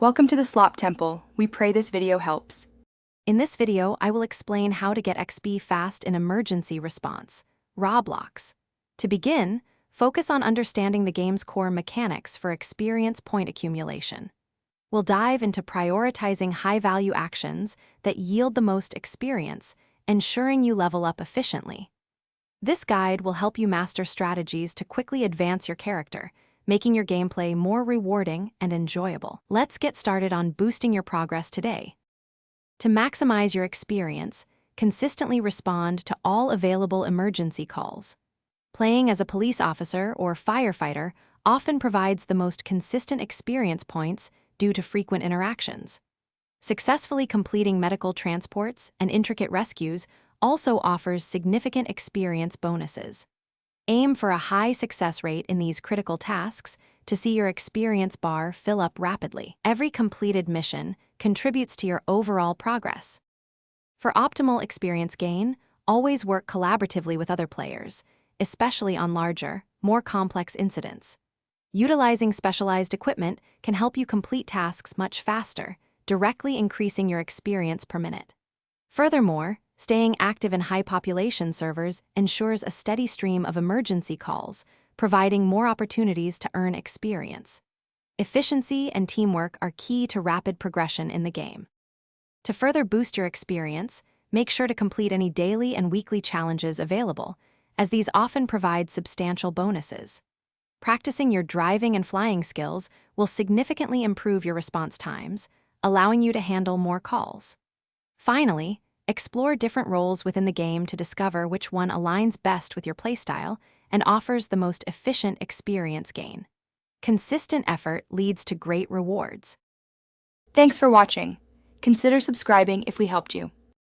Welcome to the Slop Temple. We pray this video helps. In this video, I will explain how to get XP fast in emergency response, Roblox. To begin, focus on understanding the game's core mechanics for experience point accumulation. We'll dive into prioritizing high-value actions that yield the most experience, ensuring you level up efficiently. This guide will help you master strategies to quickly advance your character, making your gameplay more rewarding and enjoyable. Let's get started on boosting your progress today. To maximize your experience, consistently respond to all available emergency calls. Playing as a police officer or firefighter often provides the most consistent experience points due to frequent interactions. Successfully completing medical transports and intricate rescues also offers significant experience bonuses. Aim for a high success rate in these critical tasks to see your experience bar fill up rapidly. Every completed mission contributes to your overall progress. For optimal experience gain, always work collaboratively with other players, especially on larger, more complex incidents. Utilizing specialized equipment can help you complete tasks much faster, directly increasing your experience per minute. Furthermore, staying active in high-population servers ensures a steady stream of emergency calls, providing more opportunities to earn experience. Efficiency and teamwork are key to rapid progression in the game. To further boost your experience, make sure to complete any daily and weekly challenges available, as these often provide substantial bonuses. Practicing your driving and flying skills will significantly improve your response times, allowing you to handle more calls. Finally, explore different roles within the game to discover which one aligns best with your playstyle and offers the most efficient experience gain. Consistent effort leads to great rewards. Thanks for watching. Consider subscribing if we helped you.